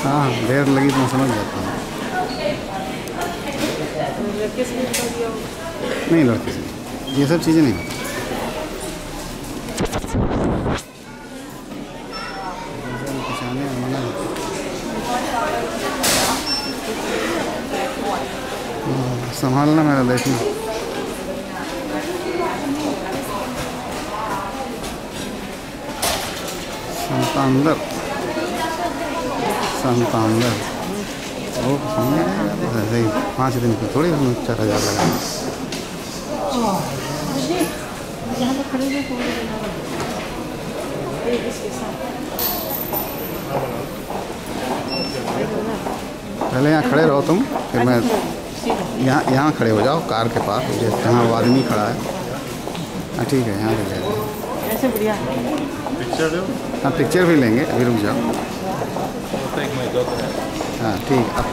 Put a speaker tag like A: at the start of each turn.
A: हाँ देर लगी तो मैं समझ जाता हूँ। नहीं लड़के से ये सब चीज़ें नहीं होती। संभालना मेरा देखना। संतांदर संतांदर वो ऐसे ही 5 दिन की थोड़ी 4,000 लगा। पहले यहाँ खड़े रहो तुम, फिर मैं यहाँ खड़े हो जाओ कार के पास जहाँ वो आदमी खड़ा है। हाँ ठीक है, यहाँ ले जाएगा।
B: ऐसे बढ़िया
C: पिक्चर लो।
A: हाँ पिक्चर भी लेंगे, अभी रुक जाओ। हाँ ठीक अब